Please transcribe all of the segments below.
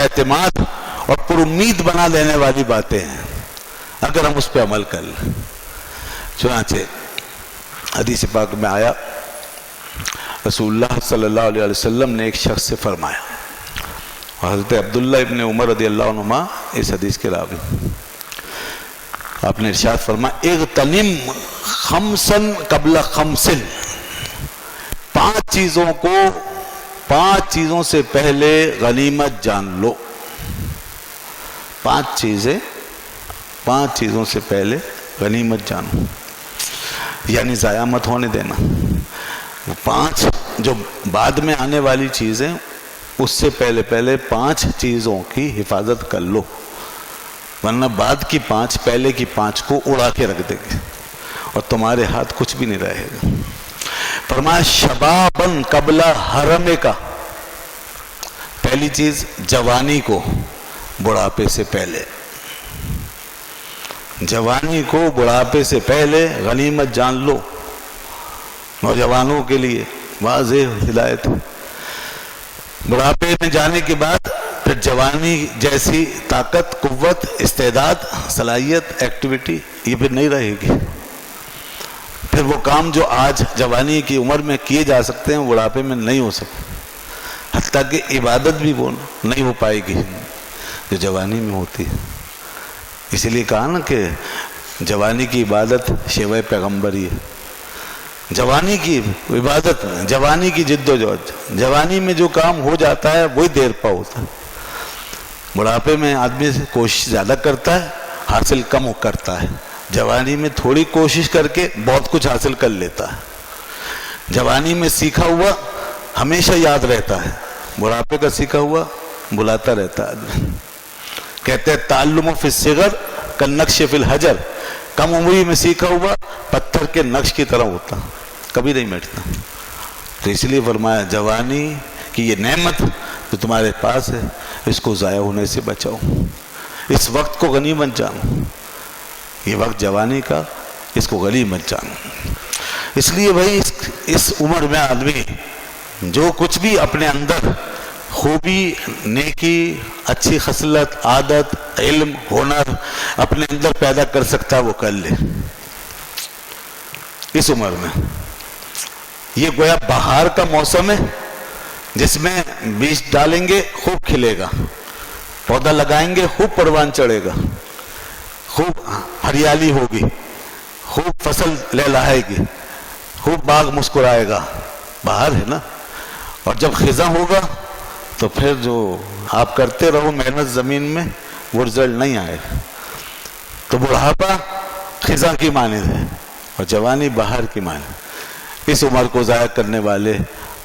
اعتماد اور پر امید بنا دینے والی باتیں ہیں اگر ہم اس پہ عمل کر لیں۔ چنانچہ حدیث پاک میں آیا، رسول اللہ صلی اللہ علیہ وسلم نے ایک شخص سے فرمایا، حضرت عبداللہ ابن عمر رضی اللہ عنہما اس حدیث کے راوی، آپ نے ارشاد فرمایا اغتنم خمسن قبل خمسن، پانچ چیزوں سے پہلے غنیمت جان لو۔ پانچ چیزوں سے پہلے غنیمت جانو، یعنی ضائع مت ہونے دینا۔ پانچ جو بعد میں آنے والی چیزیں، اس سے پہلے پانچ چیزوں کی حفاظت کر لو، ورنہ بعد کی پانچ پہلے کی پانچ کو اڑا کے رکھ دے گے اور تمہارے ہاتھ کچھ بھی نہیں رہے گا۔ فرمایا شبابن قبل حرم کا، پہلی چیز جوانی کو بڑھاپے سے پہلے، جوانی کو بڑھاپے سے پہلے غنیمت جان لو۔ نوجوانوں کے لیے واضح ہدایت، بڑھاپے میں جانے کے بعد پھر جوانی جیسی طاقت، قوت، استعداد، صلاحیت، ایکٹیویٹی یہ پھر نہیں رہے گی۔ پھر وہ کام جو آج جوانی کی عمر میں کیے جا سکتے ہیں بڑھاپے میں نہیں ہو سکتے، حتیٰ کہ عبادت بھی وہ نہیں ہو پائے گی جو جوانی میں ہوتی ہے۔ اسی لیے کہا نا کہ جوانی کی عبادت شیوہ پیغمبری ہے، جوانی کی عبادت، جوانی کی جد و جہد، جوانی میں جو کام ہو جاتا ہے وہی دیر پا ہوتا ہے۔ بڑھاپے میں آدمی کوشش زیادہ کرتا ہے، حاصل کم کرتا ہے، جوانی میں تھوڑی کوشش کر کے بہت کچھ حاصل کر لیتا ہے۔ جوانی میں سیکھا ہوا ہمیشہ یاد رہتا ہے، بڑھاپے کا سیکھا ہوا بلاتا رہتا ہے آدمی۔ کہتے ہیں تعلم فی الصغر کالنقش فی الحجر، کم عمری میں سیکھا ہوا پتھر کے نقش کی طرح ہوتا، کبھی نہیں مٹتا۔ تو اس لیے فرمایا جوانی کی یہ نعمت جو تمہارے پاس ہے اس کو ضائع ہونے سے بچاؤ، اس وقت کو غنیمت جانو، یہ وقت جوانی کا، اس کو غنیمت جانو۔ اس لیے بھائی اس عمر میں آدمی جو کچھ بھی اپنے اندر خوبی، نیکی، اچھی خصلت، عادت، علم، ہنر اپنے اندر پیدا کر سکتا ہے وہ کر لے اس عمر میں۔ یہ گویا بہار کا موسم ہے جس میں بیج ڈالیں گے خوب کھلے گا، پودا لگائیں گے خوب پروان چڑھے گا، خوب ہریالی ہوگی، خوب فصل لہلائے گی، خوب باغ مسکرائے گا، بہار ہے نا۔ اور جب خزاں ہوگا تو پھر جو آپ کرتے رہو محنت زمین میں وہ رزلٹ نہیں آئے۔ تو بڑھاپا خزاں کی مانند ہے اور جوانی بہار کی مانند۔ اس عمر کو ضائع کرنے والے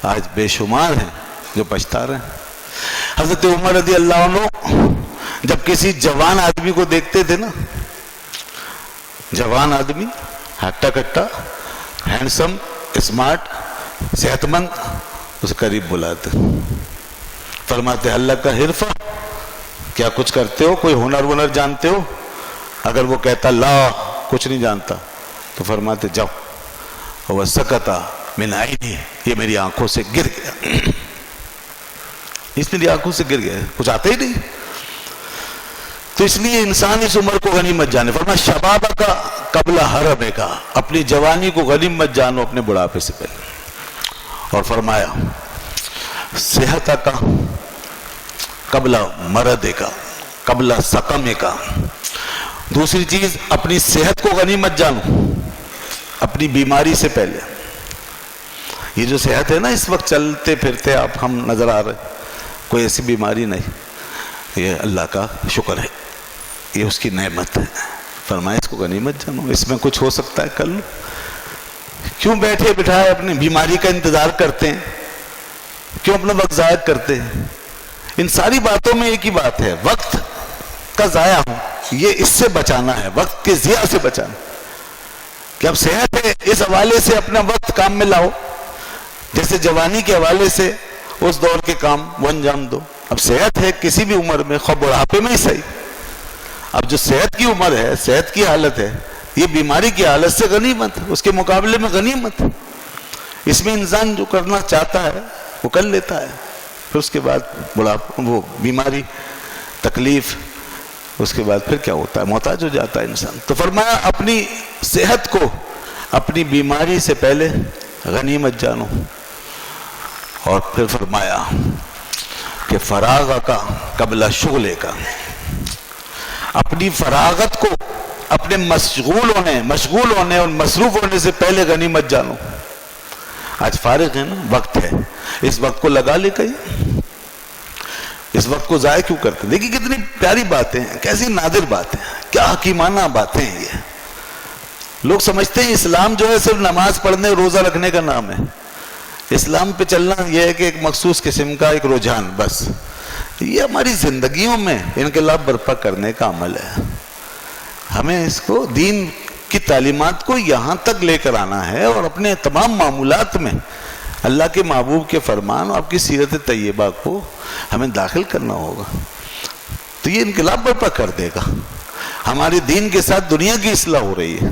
آج بے شمار ہیں جو پچھتا رہے ہیں۔ حضرت عمر رضی اللہ عنہ جب کسی جوان آدمی کو دیکھتے تھے نا، جوان آدمی ہٹا کٹا، ہینڈسم، اسمارٹ، صحت مند، اسے قریب بلاتے، فرماتے اللہ کا حرفہ، کیا کچھ کرتے ہو، کوئی ہنر جانتے ہو؟ اگر وہ کہتا لا کچھ نہیں جانتا تو فرماتے جاؤ، وہ سکتا من عینی، یہ میری آنکھوں سے گر گیا، اس میری آنکھوں سے گر گیا، کچھ آتا ہی نہیں۔ تو اس لیے انسان اس عمر کو غنیمت جانے، فرمایا شباب کا قبل حرم کا، اپنی جوانی کو غنیمت جانو اپنے بڑھاپے سے پہلے۔ اور فرمایا صحت کا قبل مرض کا، قبل سقم کا، دوسری چیز اپنی صحت کو غنیمت جانو اپنی بیماری سے پہلے۔ یہ جو صحت ہے نا اس وقت چلتے پھرتے آپ ہم نظر آ رہے، کوئی ایسی بیماری نہیں، یہ اللہ کا شکر ہے، یہ اس کی نعمت ہے۔ فرمایا اس کو غنیمت جانو، اس میں کچھ ہو سکتا ہے کر لو، کیوں بیٹھے بٹھائے اپنی بیماری کا انتظار کرتے ہیں، کیوں اپنا وقت ضائع کرتے ہیں؟ ان ساری باتوں میں ایک ہی بات ہے، وقت کا ضائع ہو یہ اس سے بچانا ہے، وقت کے ضیاع سے بچانا، کہ اب صحت ہے اس حوالے سے اپنا وقت کام میں لاؤ، جیسے جوانی کے حوالے سے اس دور کے کام وہ انجام دو۔ اب صحت ہے کسی بھی عمر میں، خواہ بڑھاپے میں ہی صحیح، اب جو صحت کی عمر ہے، صحت کی حالت ہے، یہ بیماری کی حالت سے غنیمت، اس کے مقابلے میں غنیمت، اس میں انسان جو کرنا چاہتا ہے وہ کر لیتا ہے۔ پھر اس کے بعد بڑھاپا، وہ بیماری، تکلیف، اس کے بعد پھر کیا ہوتا ہے؟ محتاج ہو جاتا ہے انسان۔ تو فرمایا اپنی صحت کو اپنی بیماری سے پہلے غنیمت جانو، اور پھر فرمایا کہ فراغ کا قبل شغلے کا، اپنی فراغت کو اپنے مشغول ہونے اور مصروف ہونے سے پہلے غنیمت جانو۔ آج فارغ ہے نا، وقت ہے، اس وقت کو لگا لے کہیں، اس وقت کو ضائع کیوں کرتے؟ دیکھیے کتنی پیاری باتیں ہیں، کیسی نادر باتیں ہیں، کیا حکیمانہ باتیں ہیں یہ۔ لوگ سمجھتے ہیں اسلام جو ہے صرف نماز پڑھنے روزہ رکھنے کا نام ہے، اسلام پہ چلنا یہ ہے کہ ایک مخصوص قسم کا ایک رجحان، بس یہ ہماری زندگیوں میں انقلاب برپا کرنے کا عمل ہے۔ ہمیں اس کو دین کی تعلیمات کو یہاں تک لے کر آنا ہے، اور اپنے تمام معمولات میں اللہ کے محبوب کے فرمان اور آپ کی سیرت طیبہ کو ہمیں داخل کرنا ہوگا، تو یہ انقلاب برپا کر دے گا۔ ہمارے دین کے ساتھ دنیا کی اصلاح ہو رہی ہے۔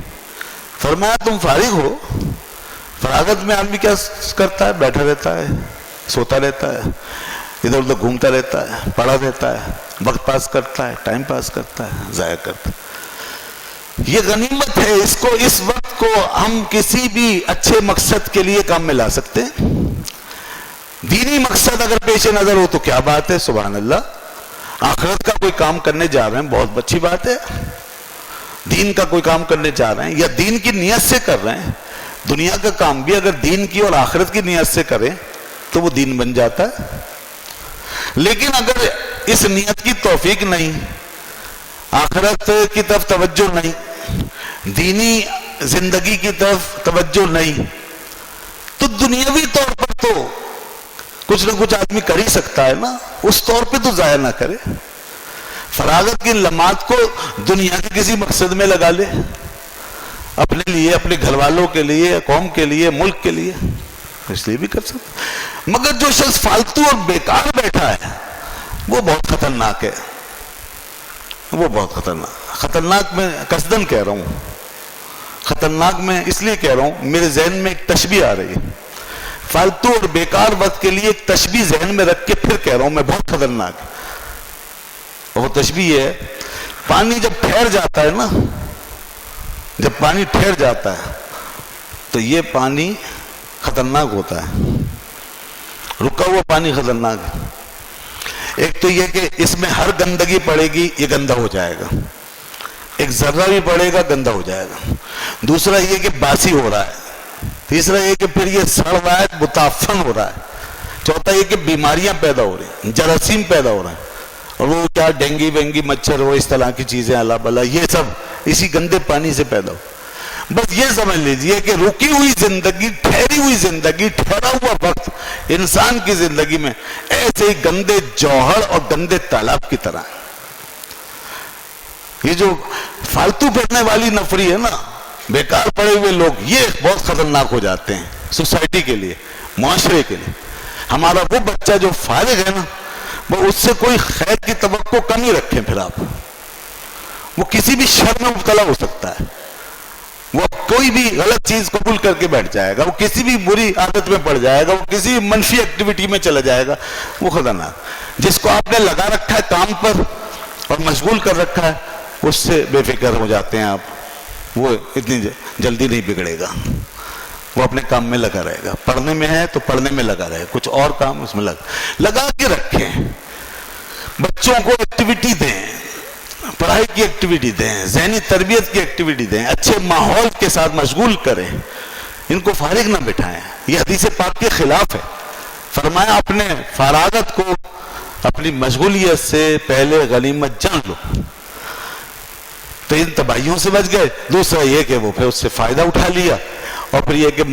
فرمایا تم فارغ ہو، فراغت میں آدمی کیا کرتا ہے؟ بیٹھا رہتا ہے، سوتا رہتا ہے، ادھر ادھر گھومتا رہتا ہے، پڑا رہتا ہے، وقت پاس کرتا ہے، ٹائم پاس کرتا ہے، ضائع کرتا ہے۔ یہ غنیمت ہے، اس وقت کو ہم کسی بھی اچھے مقصد کے لیے کام میں لا سکتے ہیں۔ دینی مقصد اگر پیش نظر ہو تو کیا بات ہے، سبحان اللہ۔ آخرت کا کوئی کام کرنے جا رہے ہیں، بہت اچھی بات ہے۔ دین کا کوئی کام کرنے جا رہے ہیں یا دین کی نیت سے کر رہے ہیں، دنیا کا کام بھی اگر دین کی اور آخرت کی نیت سے کریں تو وہ دین بن جاتا ہے۔ لیکن اگر اس نیت کی توفیق نہیں، آخرت کی طرف توجہ نہیں، دینی زندگی کی طرف توجہ نہیں، تو دنیاوی طور پر تو کچھ نہ کچھ آدمی کر ہی سکتا ہے نا، اس طور پہ تو ضائع نہ کرے۔ فراغت کی لمحات کو دنیا کے کسی مقصد میں لگا لے، اپنے لیے، اپنے گھر والوں کے لیے، قوم کے لیے، ملک کے لیے، اس لیے بھی کر سکتا۔ مگر جو شخص فالتو اور بیکار بیٹھا ہے وہ بہت خطرناک ہے، وہ بہت خطرناک میں قصدن کہہ رہا ہوں، خطرناک میں اس لیے کہہ رہا ہوں، میرے ذہن میں ایک تشبیہ آ رہی ہے، فالتو اور بیکار وقت کے لیے ایک تشبیہ ذہن میں رکھ کے پھر کہہ رہا ہوں میں بہت خطرناک ہے۔ وہ تشبیہ ہے، پانی جب ٹھہر جاتا ہے نا، جب پانی ٹھہر جاتا ہے تو یہ پانی خطرناک ہوتا ہے، رکا ہوا پانی خطرناک ہے۔ ایک تو یہ کہ اس میں ہر گندگی پڑے گی، یہ گندا ہو جائے گا، ایک ذرہ بھی پڑے گا گندا ہو جائے گا۔ دوسرا یہ کہ باسی ہو رہا ہے، تیسرا یہ کہ پھر یہ سڑ رہا ہے، متعفن ہو رہا ہے، چوتھا یہ کہ بیماریاں پیدا ہو رہی ہیں، جراثیم پیدا ہو رہے ہیں، اور وہ کیا ڈینگی وینگی مچھر ہو، اس طرح کی چیزیں اللہ بلا، یہ سب اسی گندے پانی سے پیدا ہو۔ بس یہ سمجھ لیجئے کہ رکی ہوئی زندگی، ٹھہری ہوئی زندگی، ٹھہرا ہوا وقت انسان کی زندگی میں ایسے گندے جوہر اور گندے تالاب کی طرح ہے۔ یہ جو فالتو پھرنے والی نفری ہے نا، بیکار پڑے ہوئے لوگ، یہ بہت خطرناک ہو جاتے ہیں سوسائٹی کے لیے، معاشرے کے لیے۔ ہمارا وہ بچہ جو فارغ ہے نا، وہ اس سے کوئی خیر کی توقع کم ہی رکھیں، پھر آپ وہ کسی بھی شر میں مبتلا ہو سکتا ہے، وہ کوئی بھی غلط چیز قبول کر کے بیٹھ جائے گا، وہ کسی بھی بری عادت میں پڑ جائے گا، وہ کسی بھی منفی ایکٹیویٹی میں چلا جائے گا، وہ خطرناک۔ جس کو آپ نے لگا رکھا ہے کام پر اور مشغول کر رکھا ہے، اس سے بے فکر ہو جاتے ہیں آپ، وہ اتنی جلدی نہیں بگڑے گا، وہ اپنے کام میں لگا رہے گا۔ پڑھنے میں ہے تو پڑھنے میں لگا رہے، کچھ اور کام اس میں لگا کے رکھیں۔ بچوں کو ایکٹیویٹی دیں، پڑھائی کی ایکٹیویٹی دیں، ذہنی تربیت کی ایکٹیویٹی دیں، اچھے ماحول کے ساتھ مشغول کریں، ان کو فارغ نہ بٹھائیں۔ یہ حدیث پاک کے خلاف ہے۔ فرمایا اپنے فراغت کو اپنی مشغولیت سے پہلے غنیمت جان لو، تو ان تباہیوں سے بچ گئے۔ دوسرا یہ کہ وہ پھر اس سے فائدہ اٹھا لیا، اور پھر یہ کہ